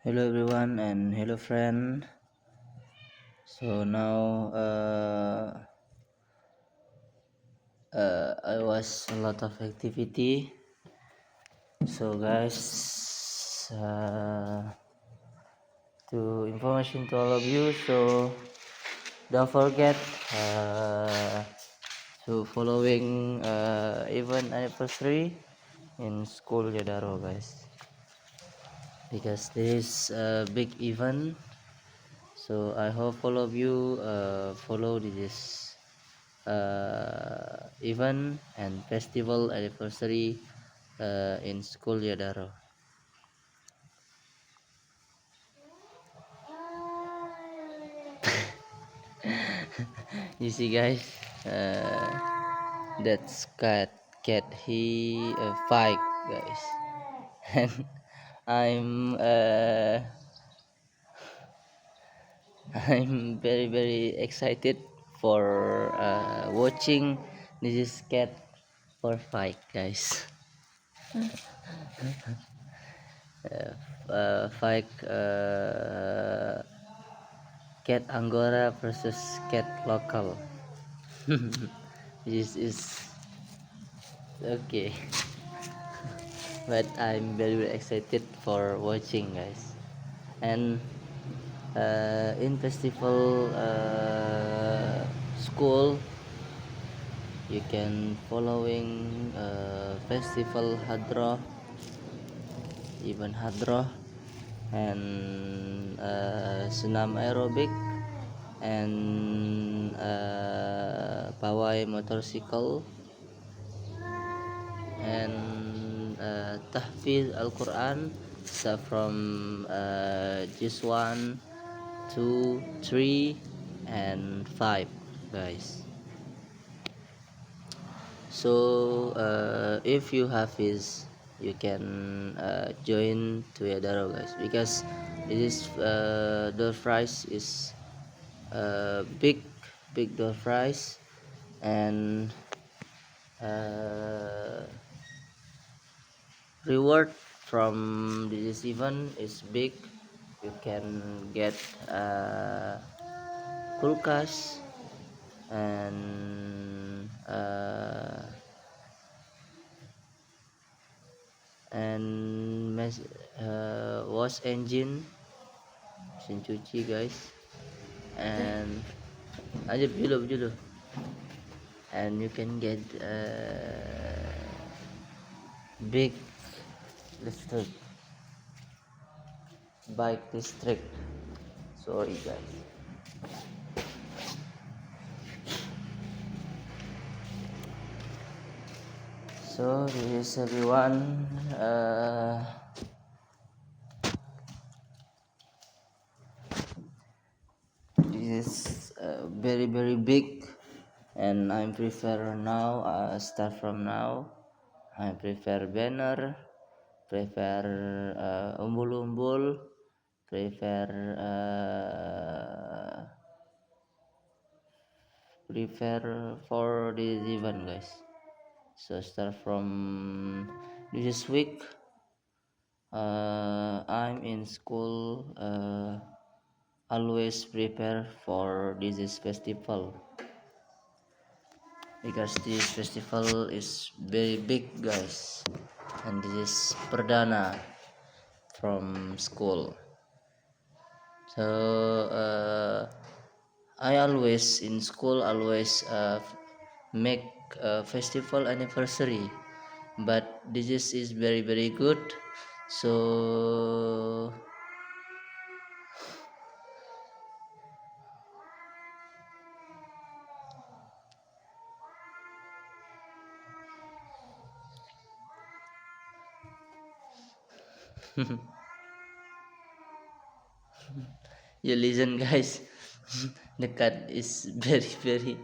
Hello everyone and hello friend. So now I was a lot of activity. So guys, to information to all of you. So don't forget uh, to following event anniversary in school Yodaro guys, because this is a big event. So I hope all of you follow this event and festival anniversary in school Yadaro. You see guys, that's cat he fight guys, and I'm I'm very excited for watching this cat for fight guys. Fight cat Angora versus cat local. This is okay, but I'm very excited for watching guys. And in festival school, you can following festival hadroh, even hadroh, and senam aerobik, and pawai motorcycle, and tahfiz Al-Quran, start from just 1, 2, 3, and 5 guys. So if you have his, you can join to Yadaro guys, because this is door price is big door price, and uh, reward from this event is big. You can get kulkas and wash engine, mesin cuci guys, and aja dulu and you can get big district bike district. Sorry guys. So this is everyone. This is very big, and I prefer now. Start from now. I prefer banner, prefer umbul-umbul, prefer for this event guys. So start from this week. I'm in school. Always prepare for this festival, because this festival is very big guys, and this is perdana from school. So I always in school always make a festival anniversary, but this is very good. So you listen guys. The cat is very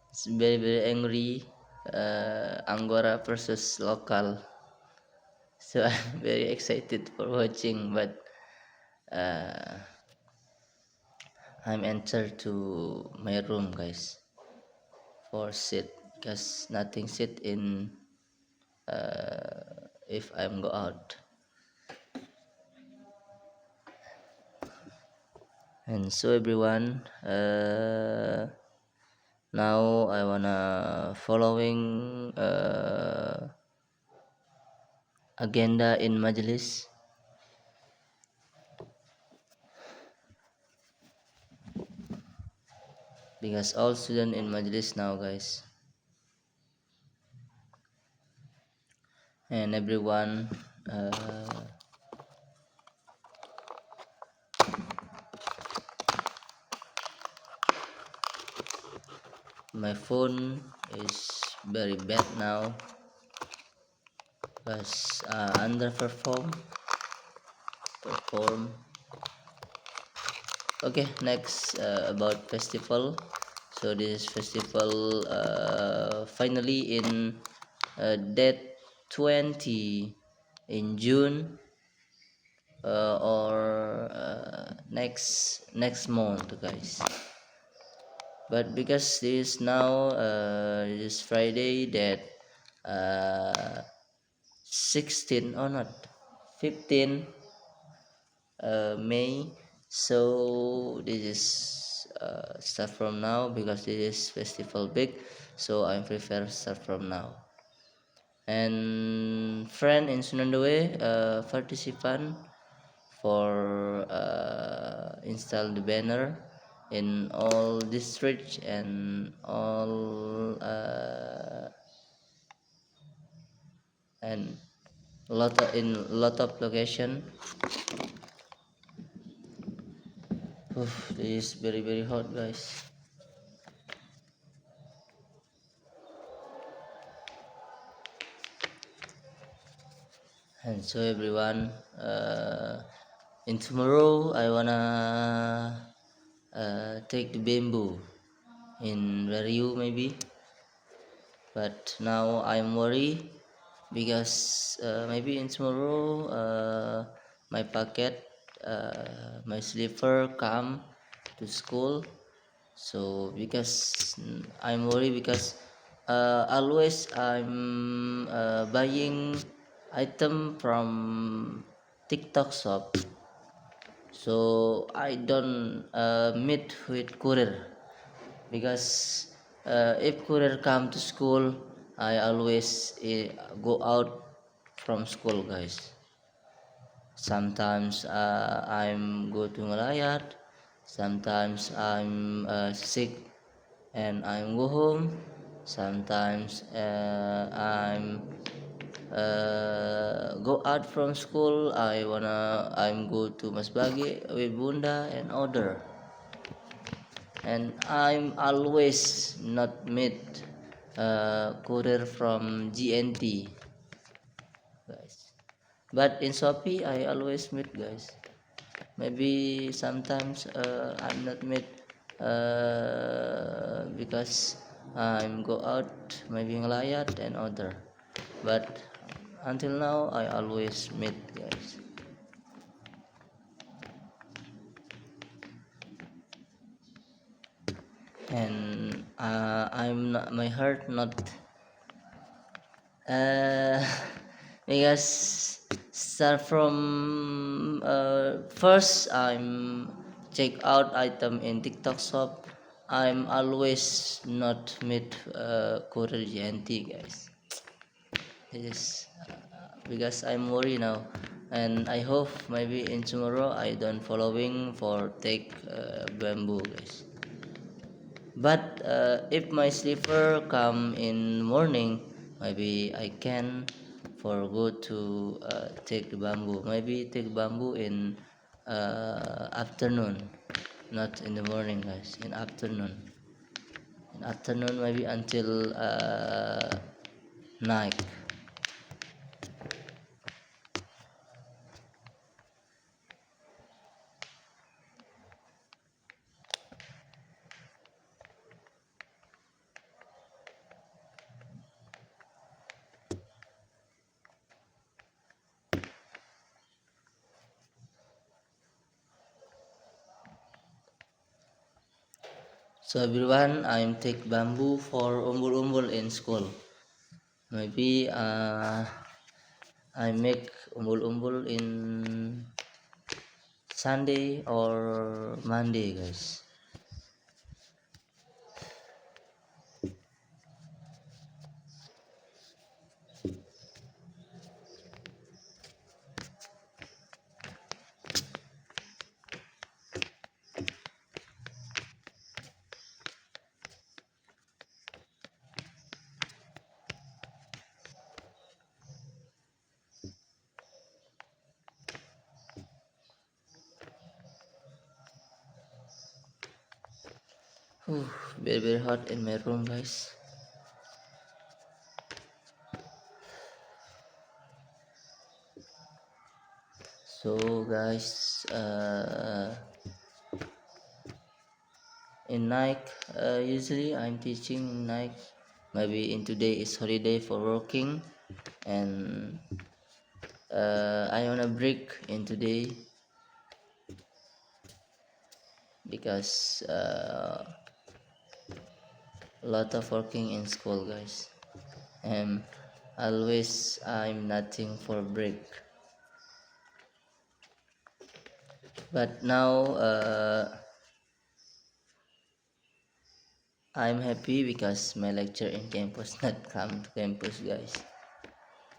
it's very angry. Angora versus local. So I'm very excited for watching, but uh, I'm entered to my room guys for sit, because nothing sit in if I'm go out. And so everyone, now I wanna following agenda in Majlis, because all student in Majlis now, guys, and everyone, my phone is very bad now because perform. Okay, next about festival. So this festival finally in date 20 in June, or next month, guys. But because this now this Friday that 16 or not 15 May, so this is start from now because this is festival big, so I prefer start from now. And friend in Sunandawe, participant for install the banner in all districts and all and lot of location. Oof, this is very hot, guys. And so everyone, in tomorrow I wanna take the bamboo in Rariu maybe, but now I'm worried because maybe in tomorrow my packet, my sleeper come to school. So because I'm worried because always I'm buying item from TikTok shop, so I don't meet with courier because if courier come to school, I always go out from school, guys. Sometimes I'm go to Malayat, sometimes I'm sick and I'm go home, sometimes I'm go out from school, I'm go to Masbagi with Bunda and other, and I'm always not meet courier from GNT, guys. But in Shopee I always meet, guys. Maybe sometimes I'm not meet because I'm go out maybe ngelayat and other, but until now I always meet, guys. And I'm not, my heart not uh, because start from first I'm check out item in TikTok shop, I'm always not meet courier GNT, guys. This because I'm worried now, and I hope maybe in tomorrow I don't following for take bamboo, guys. But if my sleeper come in morning, maybe I can for go to take the bamboo. Maybe take bamboo in afternoon, not in the morning, guys. In afternoon. In afternoon, maybe until night. So everyone, I'm take bamboo for umbul-umbul in school. Maybe I make umbul-umbul in Sunday or Monday, guys. Very very hot in my room, guys. So guys, in night, usually I'm teaching night. Maybe in today is holiday for working, and I on a break in today because a lot of working in school, guys, and always I'm nothing for break. But now I'm happy because my lecture in campus not come to campus, guys,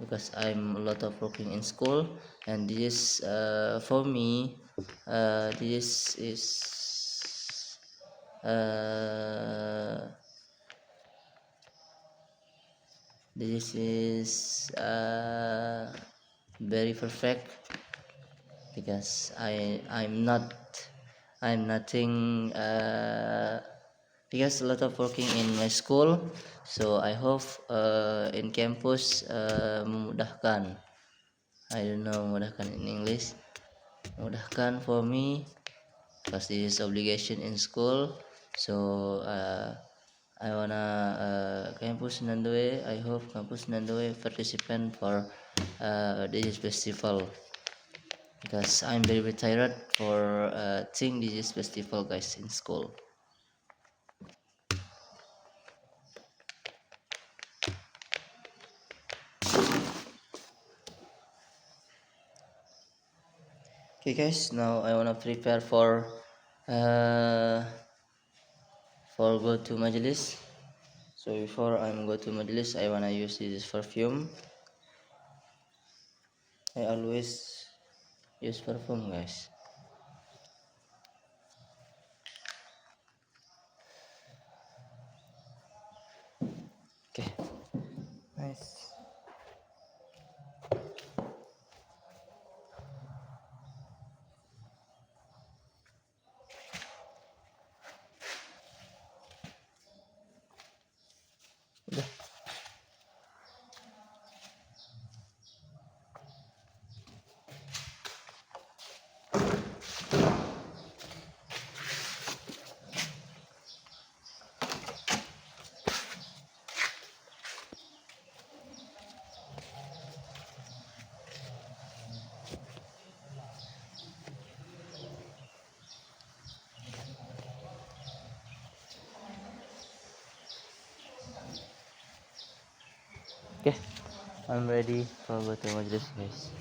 because I'm a lot of working in school, and this for me this is uh, this is very perfect because I'm nothing because a lot of working in my school, so I hope in campus memudahkan. I don't know memudahkan in English, memudahkan for me because this is obligation in school. So I wanna campus Nandoe. I hope campus Nandoe participant for this festival because I'm very tired for think this festival, guys, in school. Okay, guys. Now I wanna prepare for go to Majlis. So before I'm go to Majlis, I wanna use this perfume. I always use perfume, guys. Okay, nice. Udah. Okay, I'm ready for go to Majlis, guys.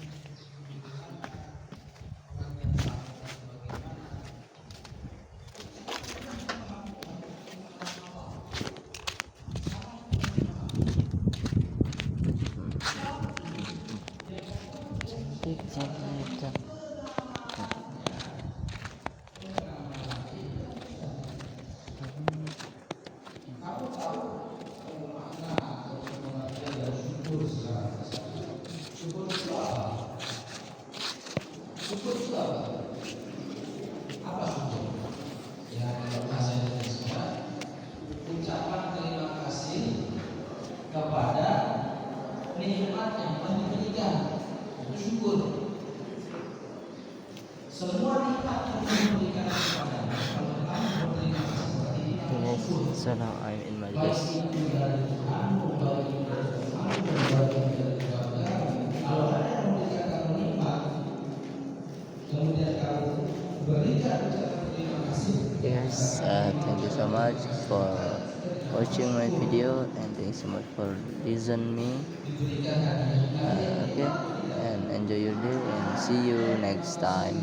Ucapan terima kasih kepada nikmat yang telah diberikan, itu syukur. Semua nikmat yang telah diberikan kepada kalau kamu berterima kasih seperti ini, So now I'm in Majlis. Kalau ada yang memberikan kamu nikmat, kemudian kamu berikan ucapan terima kasih. Yes, thank you so much for watching my video, and thank you so much for listen me. Okay, and enjoy your day, and see you next time.